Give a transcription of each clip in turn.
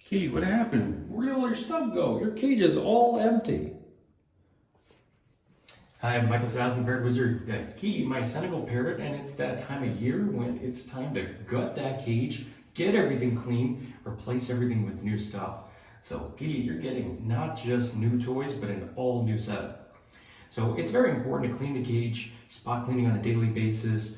Kitty, what happened? Where did all your stuff go? Your cage is all empty. Hi, I'm Michael Saz, the Parrot Wizard. Kitty, my Senegal parrot, and it's that time of year when it's time to gut that cage, get everything clean, replace everything with new stuff. So, Kitty, you're getting not just new toys, but an all new setup. So, it's very important to clean the cage, spot cleaning on a daily basis,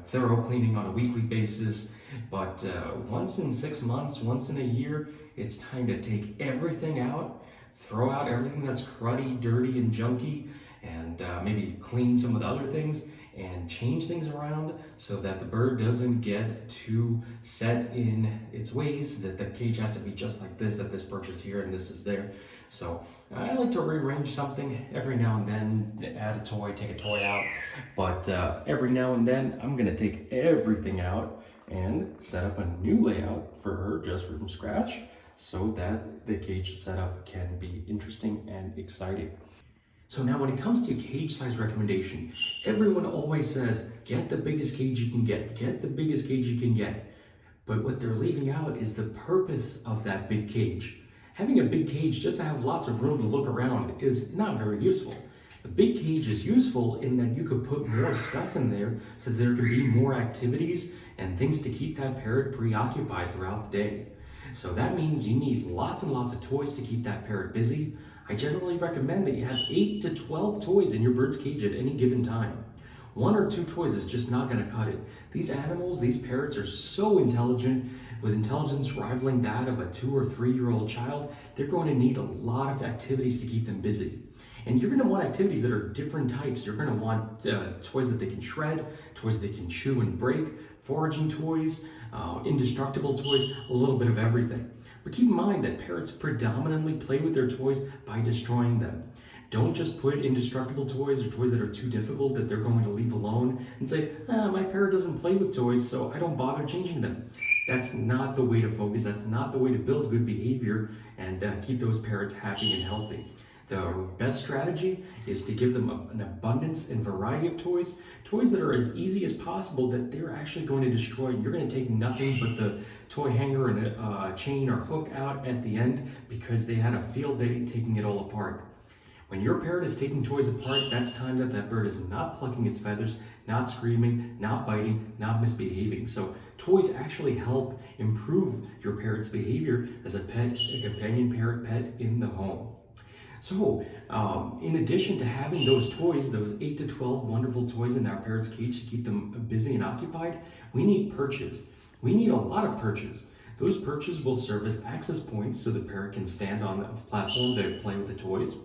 thorough cleaning on a weekly basis. But once in 6 months, once in a year, it's time to take everything out, throw out everything that's cruddy, dirty, and junky, and maybe clean some of the other things and change things around so that the bird doesn't get too set in its ways, that the cage has to be just like this, that this perch is here and this is there. So I like to rearrange something every now and then, add a toy, take a toy out, but every now and then I'm gonna take everything out and set up a new layout for her just from scratch so that the cage setup can be interesting and exciting. So now when it comes to cage size recommendation, everyone always says, get the biggest cage you can get the biggest cage you can get. But what they're leaving out is the purpose of that big cage. Having a big cage just to have lots of room to look around is not very useful. A big cage is useful in that you could put more stuff in there so there can be more activities and things to keep that parrot preoccupied throughout the day. So that means you need lots and lots of toys to keep that parrot busy. I generally recommend that you have 8 to 12 toys in your bird's cage at any given time. 1 or 2 toys is just not going to cut it. These animals, these parrots are so intelligent, with intelligence rivaling that of a 2 or 3-year-old child. They're going to need a lot of activities to keep them busy. And you're going to want activities that are different types. You're going to want toys that they can shred, toys they can chew and break, foraging toys, indestructible toys, a little bit of everything. But keep in mind that parrots predominantly play with their toys by destroying them. Don't just put indestructible toys or toys that are too difficult that they're going to leave alone and say, my parrot doesn't play with toys, so I don't bother changing them. That's not the way to focus. That's not the way to build good behavior and keep those parrots happy and healthy. The best strategy is to give them an abundance and variety of toys, toys that are as easy as possible that they're actually going to destroy. You're going to take nothing but the toy hanger and a chain or hook out at the end because they had a field day taking it all apart. When your parrot is taking toys apart, that's time that that bird is not plucking its feathers, not screaming, not biting, not misbehaving. So toys actually help improve your parrot's behavior as a pet, a companion parrot pet in the home. So, in addition to having those toys, those 8 to 12 wonderful toys in our parrot's cage to keep them busy and occupied, we need perches. We need a lot of perches. Those perches will serve as access points so the parrot can stand on the platform to play with the toys.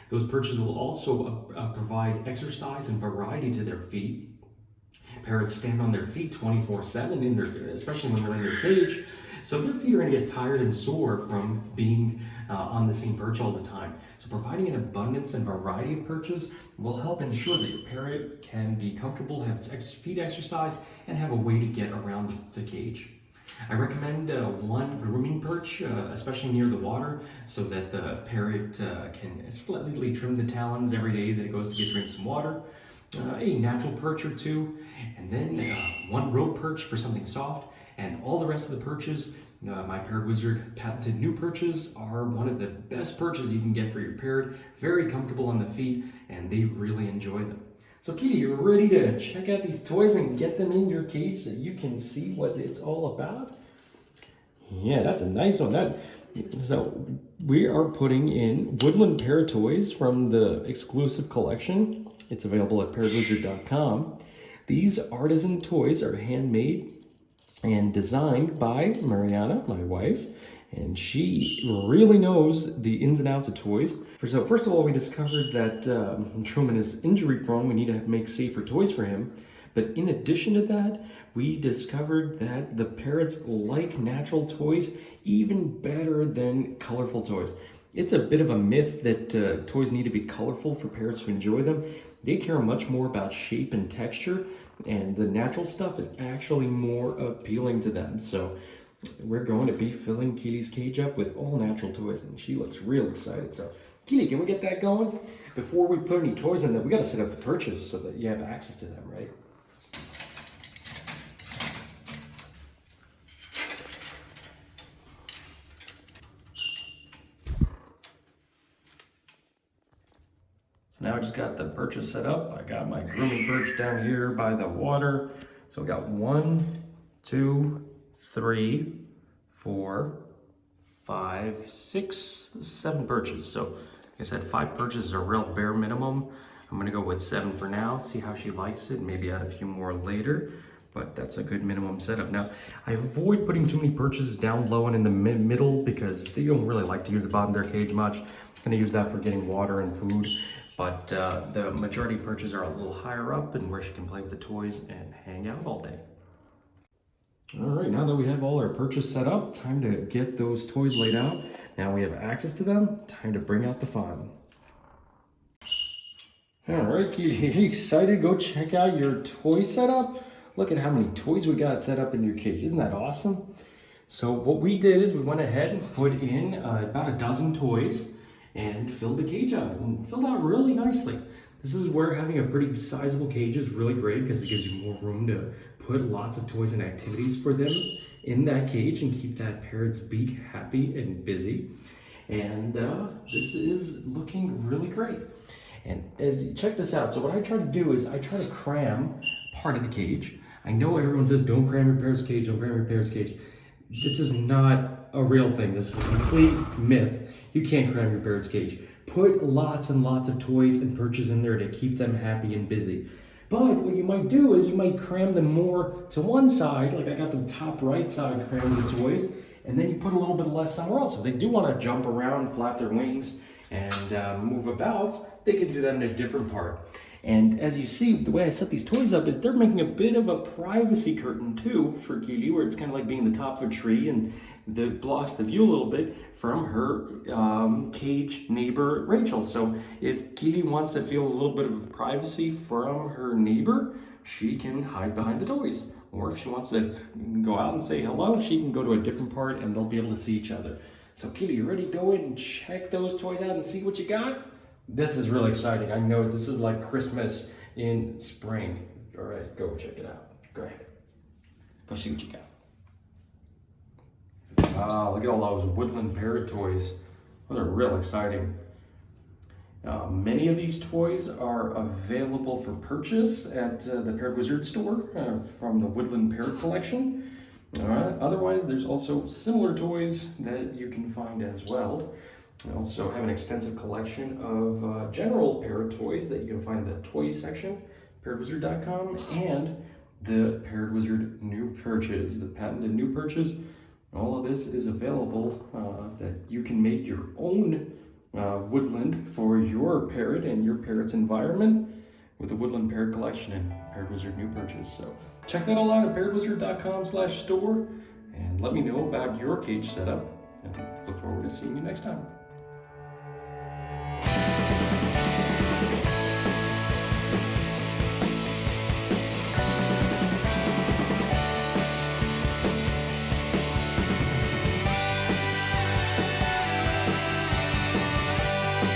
Those perches will also provide exercise and variety to their feet. Parrots stand on their feet 24/7, especially when they're in their cage. So their feet are going to get tired and sore from being on the same perch all the time. So providing an abundance and variety of perches will help ensure that your parrot can be comfortable, have its feet exercised, and have a way to get around the cage. I recommend one grooming perch, especially near the water, so that the parrot can slightly trim the talons every day that it goes to drink some water. A natural perch or 2, and then one rope perch for something soft, and all the rest of the perches. My Parrot Wizard patented new perches are one of the best perches you can get for your parrot. Very comfortable on the feet, and they really enjoy them. So Kitty, you're ready to check out these toys and get them in your cage so you can see what it's all about? Yeah, that's a nice one. So we are putting in Woodland Parrot toys from the exclusive collection. It's available at parrotwizard.com. These artisan toys are handmade and designed by Mariana, my wife, and she really knows the ins and outs of toys. So first of all, we discovered that Truman is injury prone. We need to make safer toys for him. But in addition to that, we discovered that the parrots like natural toys even better than colorful toys. It's a bit of a myth that toys need to be colorful for parrots to enjoy them. They care much more about shape and texture, and the natural stuff is actually more appealing to them. So we're going to be filling Kitty's cage up with all natural toys, and she looks real excited. So Kitty, can we get that going? Before we put any toys in there, we got to set up the perches so that you have access to them, right? now I just got the perches set up. I got my grooming perch down here by the water. So we got 1, 2, 3, 4, 5, 6, 7 perches. So like I said, 5 perches is a real bare minimum. I'm gonna go with 7 for now, see how she likes it, maybe add a few more later, but that's a good minimum setup. Now, I avoid putting too many perches down low and in the middle because they don't really like to use the bottom of their cage much. I'm gonna use that for getting water and food, but the majority of perches are a little higher up and where she can play with the toys and hang out all day. All right, now that we have all our perches set up, time to get those toys laid out. Now we have access to them, time to bring out the fun. All right, Kitty, are you excited? Go check out your toy setup. Look at how many toys we got set up in your cage. Isn't that awesome? So what we did is we went ahead and put in about a dozen toys and filled the cage out and filled out really nicely. This is where having a pretty sizable cage is really great because it gives you more room to put lots of toys and activities for them in that cage and keep that parrot's beak happy and busy. And this is looking really great. And as you check this out, so what I try to do is I try to cram part of the cage. I know everyone says don't cram your parrot's cage, don't cram your parrot's cage. This is not a real thing. This is a complete myth. You can't cram your parrot's cage. Put lots and lots of toys and perches in there to keep them happy and busy. But what you might do is you might cram them more to one side, like I got the top right side crammed with toys, and then you put a little bit less somewhere else. If they do want to jump around, flap their wings, and move about, they can do that in a different part. And as you see, the way I set these toys up is they're making a bit of a privacy curtain too for Kitty, where it's kind of like being the top of a tree and that blocks the view a little bit from her cage neighbor, Rachel. So if Kitty wants to feel a little bit of privacy from her neighbor, she can hide behind the toys. Or if she wants to go out and say hello, she can go to a different part and they'll be able to see each other. So Kitty, you ready to go in and check those toys out and see what you got? This is really exciting. I know this is like Christmas in spring. All right, go check it out. Go ahead. Go see what you got. Wow, look at all those Woodland Parrot toys. Those are real exciting. Many of these toys are available for purchase at the Parrot Wizard store from the Woodland Parrot collection. Otherwise, there's also similar toys that you can find as well. We also have an extensive collection of general parrot toys that you can find in the toy section, parrotwizard.com, and the Parrot Wizard new perches, the patented new perches. All of this is available that you can make your own woodland for your parrot and your parrot's environment with the Woodland Parrot collection and Parrot Wizard new perches. So check that all out at parrotwizard.com/store and let me know about your cage setup, and look forward to seeing you next time.